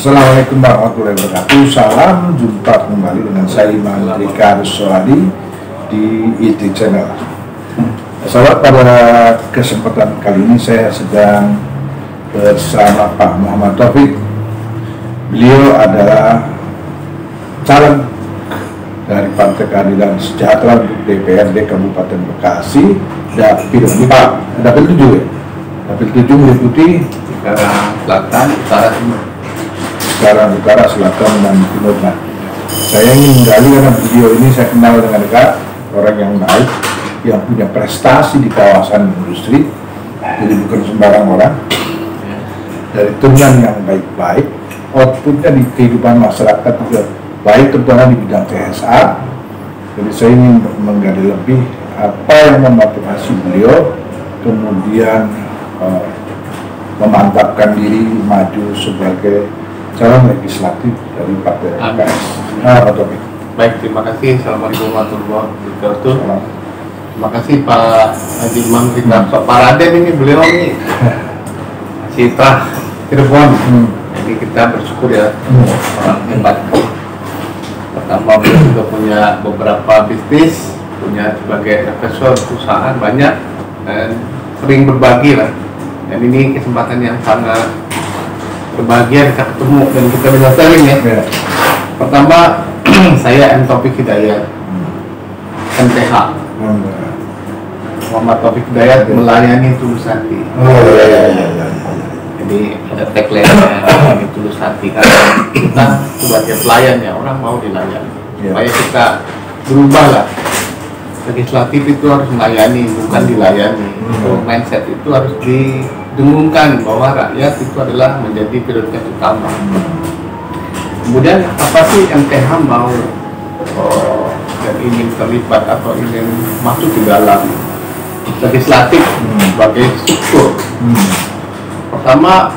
Assalamualaikum warahmatullahi wabarakatuh. Salam jumpa kembali dengan saya Imam Rika Rusoladi di IT Channel. Sahabat, pada kesempatan kali ini saya sedang bersama Pak Muhammad Taufik. Beliau adalah calon dari Partai Keadilan Sejahtera untuk DPRD Kabupaten Bekasi, Dapil 4, Dapil 7 ya? Dapil 7 meliputi Utara, Selatan, Utara, Timur. Utara, Selatan, dan Timur. Nah, saya ingin menggali karena beliau ini saya kenal dengan dekat, orang yang baik, yang punya prestasi di kawasan industri, jadi bukan sembarang orang, dari turunan yang baik-baik, outputnya di kehidupan masyarakat juga baik, terutama di bidang CSR. Jadi saya ingin menggali lebih apa yang memotivasi beliau kemudian memantapkan diri maju sebagai calon legislatif dari Partai PKS. Nah, Pak Taufik. Baik, terima kasih. Assalamualaikum warahmatullahi wabarakatuh. Terima kasih Pak Haji Imam Rika. Pak Raden ini, beliau ini Citra Cirebon. Jadi kita bersyukur ya, orang hebat. Pertama, beliau juga punya beberapa bisnis, punya sebagai investor perusahaan banyak, dan sering berbagi lah. Dan ini kesempatan yang sangat berbahagia kita ketemu dan kita bisa sharing ya. Pertama, saya M. Taufik Hidayat, MTH. Muhammad Taufik Hidayat, melayani Tulus Hati. Jadi ada tagline-nya ini Tulus Hati, karena kita sebagai pelayan ya, orang mau dilayani. Supaya kita berubah lah. Legislatif itu harus melayani, bukan dilayani. Mindset itu harus didengungkan bahwa rakyat itu adalah menjadi prioritas utama. Kemudian apa sih MTH mau dan ingin terlibat atau ingin masuk di dalam legislatif sebagai struktur? Pertama,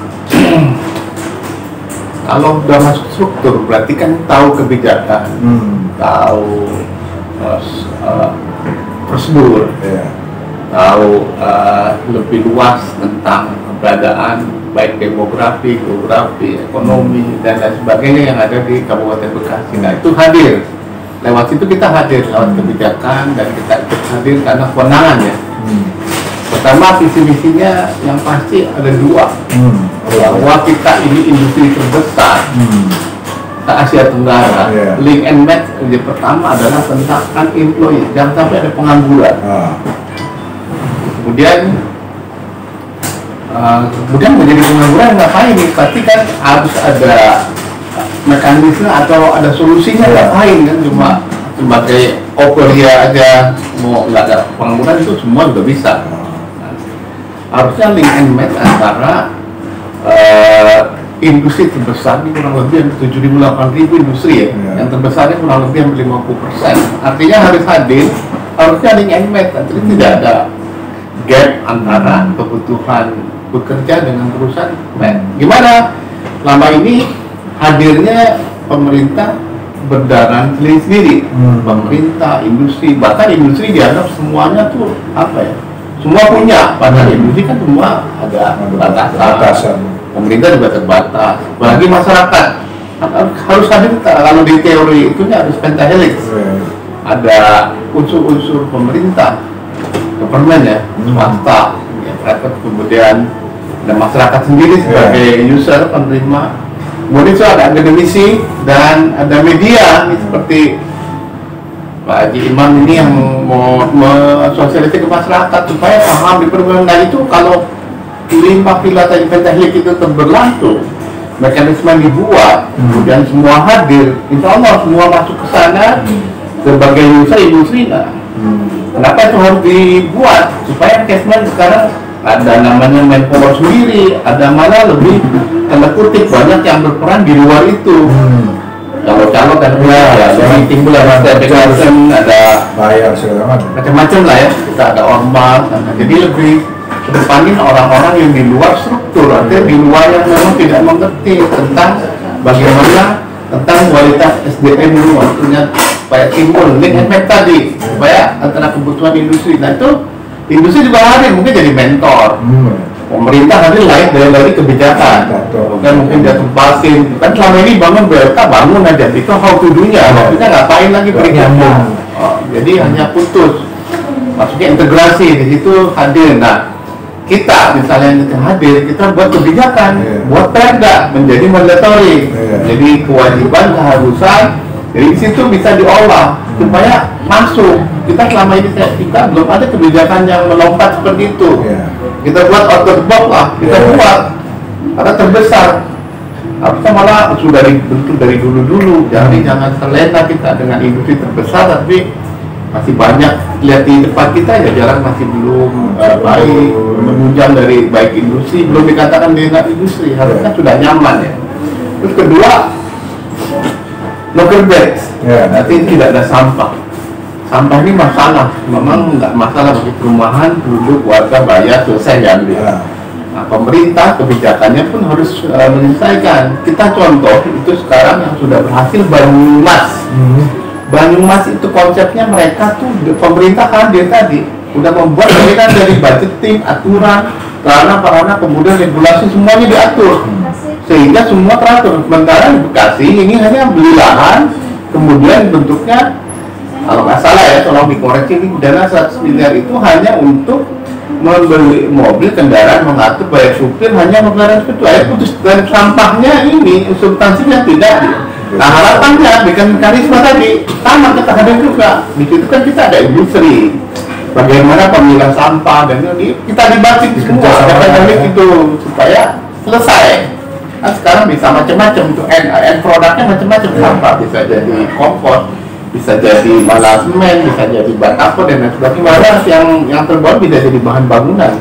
kalau sudah masuk struktur berarti kan tahu kebijakan, tahu prosedur, tahu lebih luas tentang keberadaan baik demografi, geografi, ekonomi, dan lain sebagainya yang ada di Kabupaten Bekasi. Nah, itu hadir. Lewat situ kita hadir, lewat kebijakan, dan kita ikut hadir karena kewenangan ya. Pertama, visi misinya yang pasti ada dua, bahwa kita ini industri terbesar Asia Tenggara. Link and match yang pertama adalah tentang unemployed, jangan sampai ada pengangguran. Kemudian menjadi pengangguran ngapain nih? Pasti kan harus ada mekanisme atau ada solusinya. Ngapain kan cuma sebagai operia aja mau nggak ada pengangguran, itu semua juga bisa. Harusnya link and match antara industri terbesar ini kurang lebih 7.000-8.000 industri ya. Yang terbesarnya kurang lebih 50%. Artinya harus hadir, harusnya link and match. Jadi tidak ada gap antara kebutuhan bekerja dengan perusahaan. Gimana? Lama ini hadirnya pemerintah berdarah sendiri. Pemerintah, industri, bahkan industri dianggap semuanya tuh apa ya? Semua punya, padahal industri kan semua ada batasan. Pemerintah juga terbatas, apalagi masyarakat harus hadir. Kalau di teori itu harus pentahelix, ada unsur-unsur pemerintah, government ya, swasta, ya, private, kemudian ada masyarakat sendiri sebagai user penerima, kemudian itu ada akademisi dan ada media nih, seperti Pak Haji Imam ini yang mau sosialisasi ke masyarakat supaya paham di permendak itu. Kalau 5 pilar tadi pentahelix itu berlangsung, mekanisme dibuat, kemudian semua hadir, insya Allah semua masuk ke sana sebagai user industri. Kenapa itu harus dibuat? Supaya mekanisme sekarang ada namanya manpower sendiri, ada mana lebih tanda kutip banyak yang berperan di luar itu. Kalau calon kan jadi timbul ada bayar segala macam-macam lah ya. Kita ada ormas, jadi lebih kedepanin orang-orang yang di luar struktur, artinya di luar yang memang tidak mengerti tentang bagaimana tentang kualitas SDM dulu, artinya supaya timbul link and match tadi, supaya antara kebutuhan industri. Nah itu industri juga hadir, mungkin jadi mentor, pemerintah nanti lain dari kebijakan. Bukan mungkin dia tempasin. Kan selama ini bangun BLK bangun aja, itu how to do-nya. Maksudnya ngapain lagi berikutnya? Jadi hanya putus. Maksudnya integrasi di situ hadir. Nah, kita misalnya hadir, kita buat kebijakan, buat perda menjadi mandatory. Jadi kewajiban, keharusan. Jadi di situ bisa diolah supaya masuk. Kita selama ini kita belum ada kebijakan yang melompat seperti itu. Kita buat out of the box lah, kita buat karena terbesar. Harusnya malah sudah dibentuk dari dulu-dulu. Jadi jangan terlena kita dengan industri terbesar, tapi masih banyak lihat di depan kita ya jalan masih belum baik, menunjang dari baik industri, belum dikatakan dengan industri, harusnya sudah nyaman ya. Terus kedua, local bags, nanti tidak ada sampah. Sampah ini masalah, memang nggak masalah bagi perumahan, penduduk, warga bayar selesai diambil. Nah, pemerintah kebijakannya pun harus menyelesaikan. Kita contoh itu sekarang yang sudah berhasil Banyumas. Banyumas itu konsepnya mereka tuh pemerintah hadir tadi udah membuat mereka dari budgeting, aturan, sarana, kemudian regulasi semuanya diatur sehingga semua teratur. Sementara di Bekasi ini hanya beli lahan, kemudian bentuknya kalau nggak salah ya, tolong dikoreksi, ini dana 100 miliar itu hanya untuk membeli mobil, kendaraan, mengatur, bayar supir, hanya mengenai itu aja putus. Dan sampahnya ini substansinya tidak. Nah harapannya bikin karisma tadi sama kita hadir juga. Di situ kan kita ada industri, bagaimana pemilihan sampah dan ini kita dibatik semua akademik itu supaya selesai. Nah sekarang bisa macam-macam untuk end produknya macam-macam, sampah bisa jadi kompos, bisa jadi malah semen, bisa jadi bahan apa dan lain sebagainya. Yang terbuat bisa jadi bahan bangunan.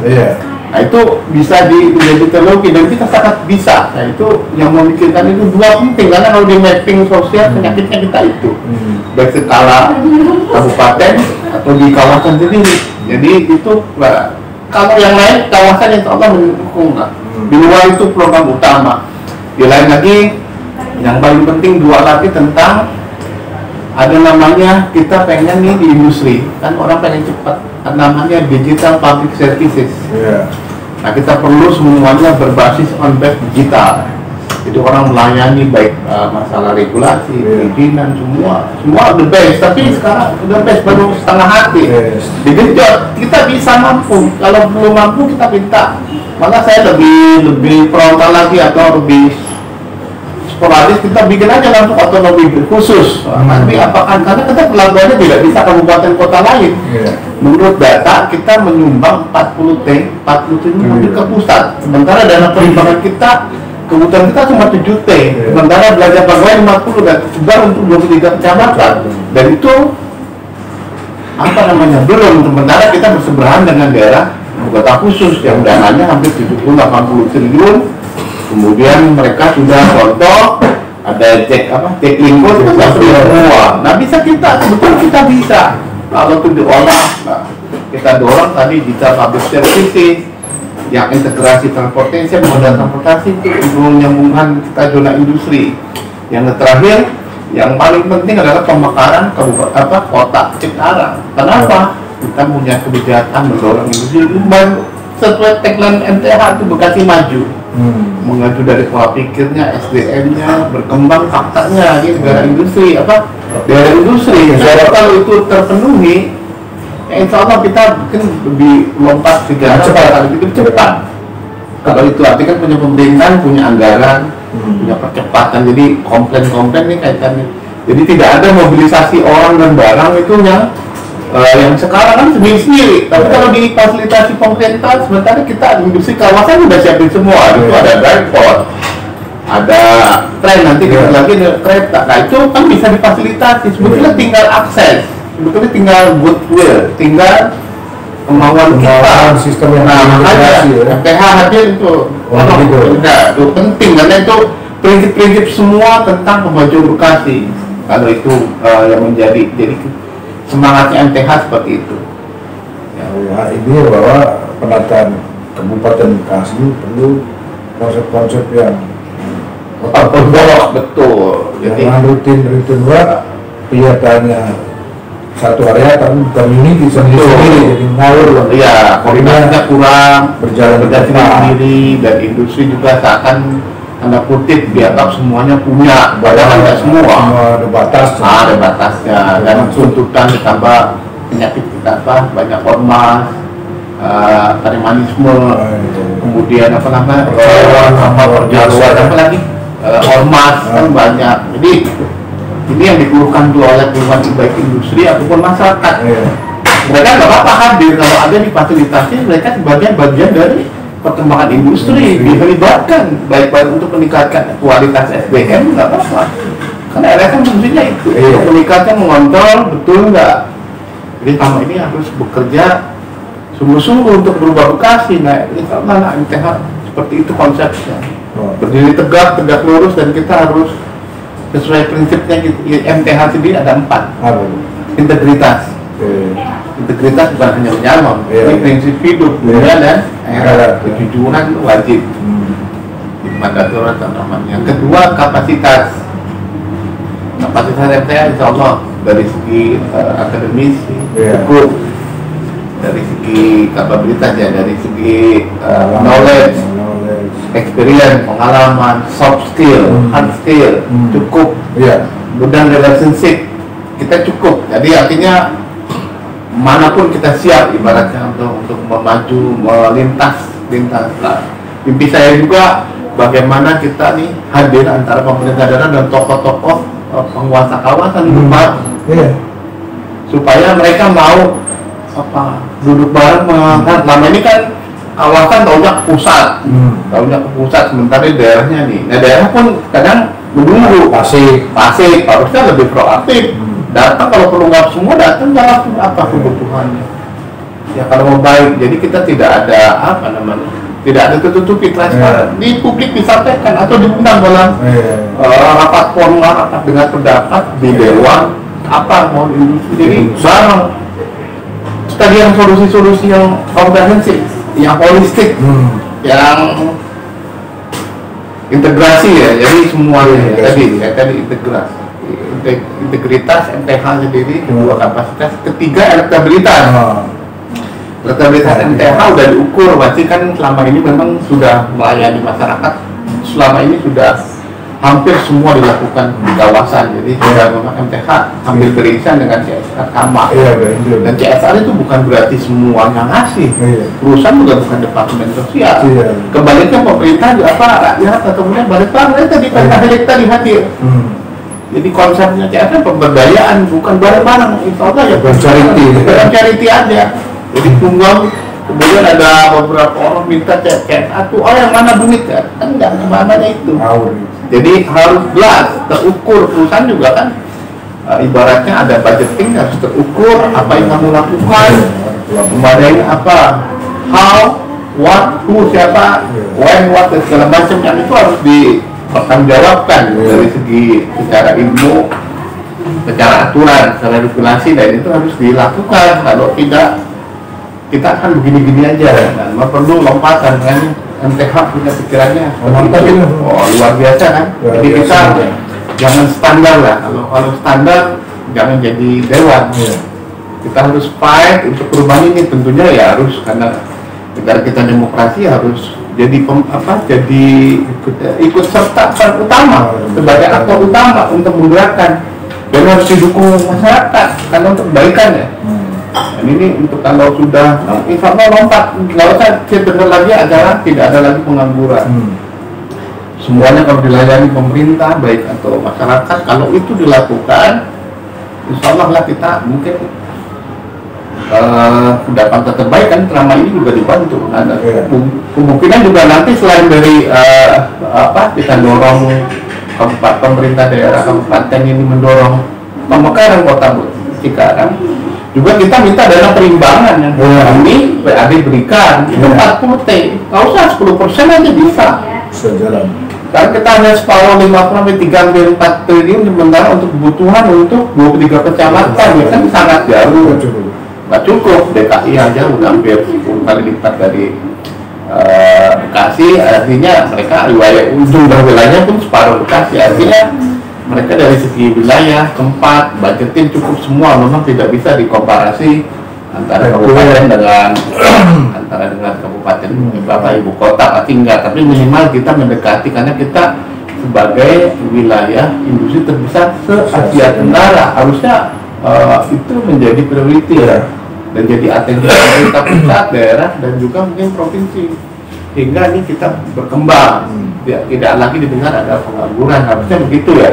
Nah itu bisa menjadi teknologi dan kita sangat bisa. Nah itu yang memikirkan itu dua penting karena kalau di mapping sosial penyakitnya kita itu baik skala kabupaten atau di kawasan sendiri. Jadi itu kalau yang lain kawasan yang Allah mendukung. Di luar itu program utama. Di lain lagi yang paling penting dua lagi tentang ada namanya kita pengen nih di industri kan orang pengen cepat, namanya digital public services. Nah kita perlu semuanya berbasis on base digital. Jadi orang melayani baik masalah regulasi, perizinan semua the best. Tapi sekarang the best baru setengah hati. Digenjot kita bisa mampu. Kalau belum mampu kita minta. Maka saya lebih frontal lagi atau lebih sporadis kita bikin aja langsung otonomi khusus. Tapi apakah karena kita pelabuhannya tidak bisa kabupaten kota lain. Menurut data kita menyumbang 40 triliun ke pusat. Sementara dana perimbangan kita kebutuhan kita cuma 7 T. Sementara belanja pegawai 50 dan sebar untuk 23 kecamatan. Dan itu apa namanya belum. Sementara kita bersebelahan dengan daerah kota khusus yang dananya hampir 70-80 triliun. Kemudian mereka sudah contoh ada cek lingko itu nggak semua. Nah bisa kita sebetulnya kita bisa kalau itu diolah. Nah, kita dorong tadi digital public services yang integrasi transportasi, moda transportasi itu menyambungkan kita zona industri. Yang terakhir yang paling penting adalah pemekaran kota Cikarang. Kenapa? Kita punya kebijakan mendorong industri sesuai tagline MTH itu Bekasi maju. Mengacu dari pola pikirnya, SDM-nya, berkembang faktanya, ini negara industri, daerah industri. Jadi kalau itu terpenuhi, insya Allah kita mungkin lebih lompat sejarah kali itu cepat. Kalau itu artinya kan punya pemerintahan, punya anggaran, punya percepatan. Jadi komplain-komplain nih kaitannya. Jadi tidak ada mobilisasi orang dan barang itu yang sekarang kan sendiri-sendiri. Tapi kalau di fasilitasi pemerintah, sementara kita industri kawasan sudah siapin semua. Itu ada drive-port, ada tren, nanti kita lagi ada kereta. Nah itu kan bisa difasilitasi. Sebetulnya tinggal akses, sebetulnya tinggal goodwill, tinggal kemauan kita. Sistem yang makanya MTH hadir itu itu penting karena itu prinsip-prinsip semua tentang kemajuan Bekasi. Kalau itu yang menjadi semangatnya MTH seperti itu. Ya, ini bahwa penataan Kabupaten Bekasi perlu konsep-konsep yang betul. Jangan rutin kelihatannya satu area tapi community sendiri jadi ngawur. Iya, koordinasinya kurang, berjalan sendiri, dan industri juga seakan tanda kutip dianggap semuanya punya, padahal nggak semua. Ada batas. Ada batasnya, dan tuntutan ditambah penyakit kita banyak ormas, tarimanisme, kemudian apa namanya, perjaluan apa lagi, ormas kan banyak. Jadi ini yang dikeluhkan oleh keluhan baik industri ataupun masyarakat. Mereka nggak apa-apa hadir kalau ada difasilitasi, mereka sebagai bagian dari perkembangan industri, dilibatkan baik-baik untuk meningkatkan kualitas SDM, nggak apa-apa. Karena LSM fungsinya itu, meningkatkan, mengontrol, betul nggak. Jadi selama ini harus bekerja sungguh-sungguh untuk berubah Bekasi. Nah, ini sama MTH seperti itu konsepnya. Berdiri tegak lurus, dan kita harus sesuai prinsipnya. MTH sendiri ada 4. Integritas. Integritas bukan hanya menyalon, ini prinsip hidup, dunia dan akhirat. Kejujuran wajib. Mandatory namanya. Yang kedua, kapasitas. Kapasitas MTH insya Allah dari segi akademisi cukup, dari segi kapabilitas ya, dari segi knowledge, experience, pengalaman, soft skill, hard skill cukup, dan relationship kita cukup. Jadi artinya manapun kita siap ibaratnya untuk memaju, melintas. Nah, mimpi saya juga bagaimana kita nih hadir antara pemerintah daerah dan tokoh-tokoh penguasa kawasan supaya mereka mau duduk bareng mengangkat. Lama ini kan kawasan taunya ke pusat, sementara daerahnya nih. Nah, daerah pun kadang menunggu, pasif, harusnya lebih proaktif. Datang kalau perlu, nggak semua datang, jawab apa kebutuhannya. Ya kalau mau baik, jadi kita tidak ada tidak ada tertutupi, transparan. Di publik disampaikan atau diundang dalam rapat formal, rapat dengan pendapat di dewan apa mau industri. Jadi bareng tadi yang solusi-solusi yang komprehensif, yang holistik, yang integrasi ya. Jadi semuanya tadi integrasi. Integritas MTH sendiri, kedua kapasitas, ketiga elektabilitas. Elektabilitas MTH udah diukur, berarti kan selama ini memang sudah melayani masyarakat, selama ini sudah hampir semua dilakukan di kawasan. Jadi sudah memang MTH hampir beririsan dengan CSR sama. Dan CSR itu bukan berarti semuanya ngasih. Perusahaan juga bukan departemen sosial. Kebaliknya pemerintah juga rakyat atau kemudian balik lagi tadi tadi hadir. Jadi konsepnya CSR pemberdayaan, bukan bareng-bareng. Insya Allah ya charity aja. Jadi tunggal, kemudian ada beberapa orang minta CSR, yang mana duit ya? Kan nggak kemana itu. Jadi harus jelas, terukur. Perusahaan juga kan ibaratnya ada budgeting, harus terukur apa yang kamu lakukan, kemudian apa, how, what, who, siapa, when, what, dan segala macam yang itu harus dipertanggungjawabkan dari segi secara ilmu, secara aturan, secara regulasi, dan itu harus dilakukan. Kalau tidak, kita akan begini-gini aja, dan perlu lompatan kan. MTH punya pikirannya luar biasa kan. Jadi kita jangan standar lah. Kalau standar jangan jadi dewan. Kita harus fight untuk perubahan ini. Tentunya ya harus, karena negara kita demokrasi, harus jadi jadi ikut serta peran utama sebagai aktor utama untuk menggerakkan, dan harus didukung masyarakat karena untuk kebaikan ya. Dan ini untuk kalau sudah insya Allah lompat, nggak usah sebentar lagi acara tidak ada lagi pengangguran. Semuanya kalau dilayani pemerintah baik atau masyarakat, kalau itu dilakukan, insya Allah lah kita mungkin dapat terbaik kan. Selama ini juga dibantu. Ada kemungkinan juga nanti selain dari kita dorong pemerintah daerah kabupaten ini mendorong pemekaran kota Cikarang, juga kita minta dana perimbangan yang kami PAD berikan itu 40T, nggak usah 10% aja bisa sejalan. Karena kita hanya separuh 5,3-4 triliun sementara untuk kebutuhan untuk 23 kecamatan ya kan sangat jauh, nggak cukup. DKI aja udah hampir 10 kali lipat dari Bekasi, artinya mereka wilayah ujung wilayahnya pun separuh Bekasi, artinya mereka dari segi wilayah, tempat, budgeting cukup semua, memang tidak bisa dikomparasi antara kabupaten dengan kabupaten ibu kota pasti enggak, tapi minimal kita mendekati karena kita sebagai wilayah industri terbesar se-Asia Tenggara harusnya itu menjadi priority ya, dan jadi atensi pemerintah pusat, daerah, dan juga mungkin provinsi, hingga ini kita berkembang. Tidak lagi didengar ada pengangguran, harusnya begitu ya.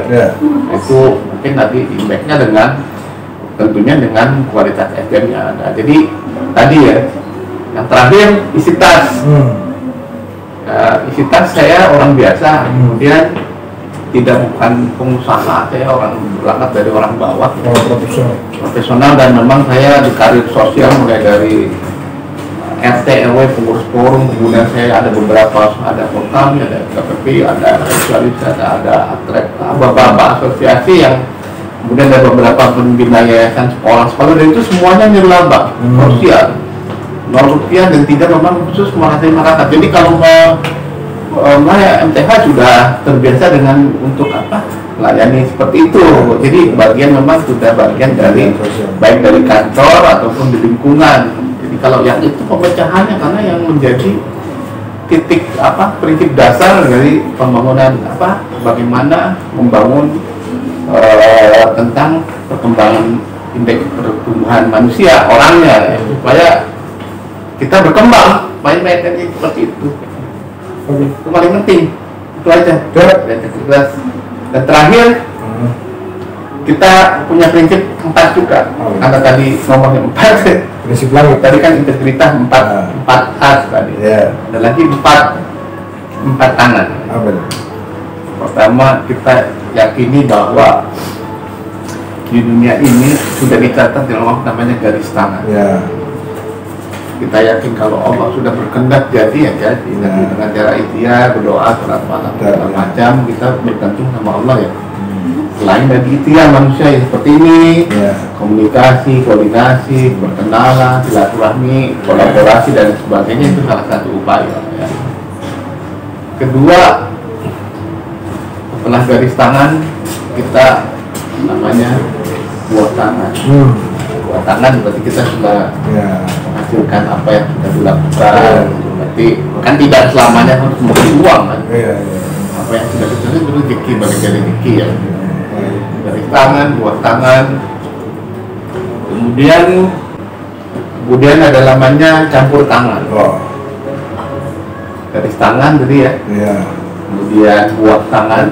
Itu mungkin nanti impact-nya dengan tentunya dengan kualitas SDM yang ada. Jadi tadi ya, yang terakhir isi tas. Isi tas saya orang biasa, kemudian bukan pengusaha, saya orang berangkat dari orang bawah, profesional, dan memang saya di karir sosial mulai dari RT, RW, pengurus forum, kemudian saya ada beberapa, ada Porkami, ada KPP, ada Sosialis, ada Atrek, beberapa asosiasi yang kemudian ada beberapa pembina yayasan sekolah-sekolah, dan itu semuanya nirlaba, sosial, Rp0 dan tidak memang khusus melatih masyarakat. Jadi kalau MTH sudah terbiasa dengan untuk melayani seperti itu. Jadi bagian memang sudah bagian dari baik dari kantor ataupun di lingkungan. Jadi kalau yang itu pemecahannya, karena yang menjadi titik prinsip dasar dari pembangunan bagaimana membangun tentang perkembangan indeks pertumbuhan manusia orangnya supaya kita berkembang, banyak seperti itu. Itu paling penting, itu aja. Dan terakhir kita punya prinsip 4 juga. Karena tadi nomornya 4, prinsip lagi tadi kan integritas 4 as tadi. Ada lagi 4 tangan. Pertama, kita yakini bahwa di dunia ini sudah dicatat dalam Allah namanya garis tangan. Kita yakin kalau Allah sudah berkehendak jadi ya jadi. Dengan cara ikhtiar, berdoa, sholat malam, segala macam, kita bergantung sama Allah ya. Selain dari ikhtiar manusia yang seperti ini, komunikasi, koordinasi, berkenalan, silaturahmi, kolaborasi dan sebagainya, itu salah satu upaya ya. Kedua, setelah garis tangan, kita namanya buah tangan. Buah tangan berarti kita sudah menghasilkan apa yang sudah dilakukan. Berarti kan tidak selamanya harus memberi uang kan. Apa yang sudah kita lakukan itu rezeki, bagian rezeki ya. Garis tangan, buah tangan. Kemudian ada namanya campur tangan. Garis tangan tadi ya. Kemudian buah tangan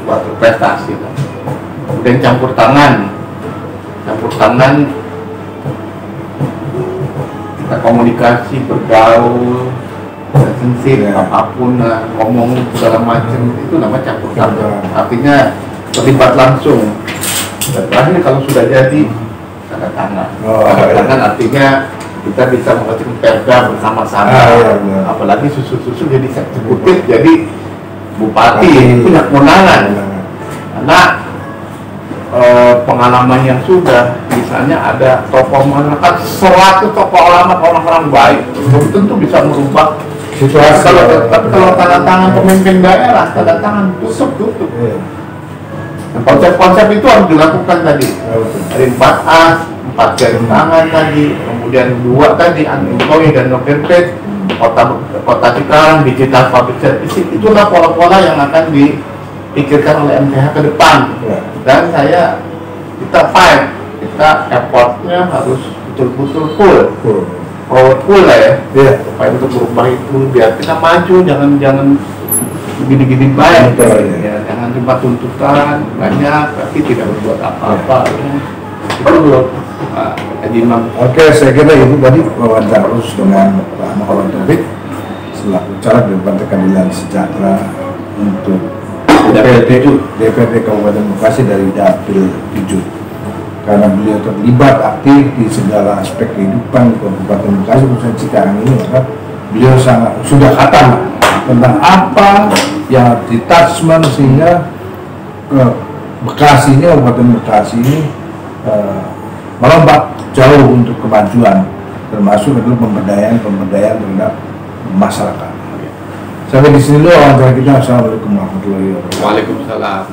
buat prestasi. Kemudian campur tangan kita komunikasi, bergaul, sensitif, apapun, ngomong segala macam, itu namanya campur tangan. Artinya terlibat langsung. Dan terakhir kalau sudah jadi tanda tangan. Tanda tangan artinya kita bisa menghasilkan perda bersama-sama. Apalagi susu jadi eksekutif, jadi bupati, punya kewenangan. Karena pengalaman yang sudah, misalnya ada tokoh masyarakat 100 tokoh ulama, orang-orang baik, belum tentu bisa merubah situasi. Kalau tanda tangan pemimpin daerah, tanda tangan tutup. Konsep-konsep itu harus dilakukan tadi. Dari 4 as, 4 garis tangan tadi, kemudian 2 tadi unemployed dan no-perfect, kota Cikarang, digital public service, itulah pola-pola yang akan dipikirkan oleh MTH ke depan. Dan kita fight, kita effortnya harus betul-betul full lah ya. Supaya untuk berubah itu, biar kita maju, jangan gini-gini baik, jangan cuma tuntutan banyak tapi tidak berbuat apa-apa. Itu loh, Haji Imam. Oke, saya kira itu tadi wawancara dengan Pak Muhammad Taufik selaku caleg dari Partai Keadilan Sejahtera untuk DPRD Kabupaten Bekasi dari Dapil 7. Karena beliau terlibat aktif di segala aspek kehidupan di Kabupaten Bekasi, khususnya Cikarang ini, maka beliau sudah khatam tentang apa yang ditouchment sehingga Bekasi ini, Kabupaten Bekasi ini melompat jauh untuk kemajuan, termasuk adalah pemberdayaan terhadap masyarakat. Sampai di sini dulu wawancara kita. Assalamualaikum warahmatullahi wabarakatuh. Waalaikumsalam.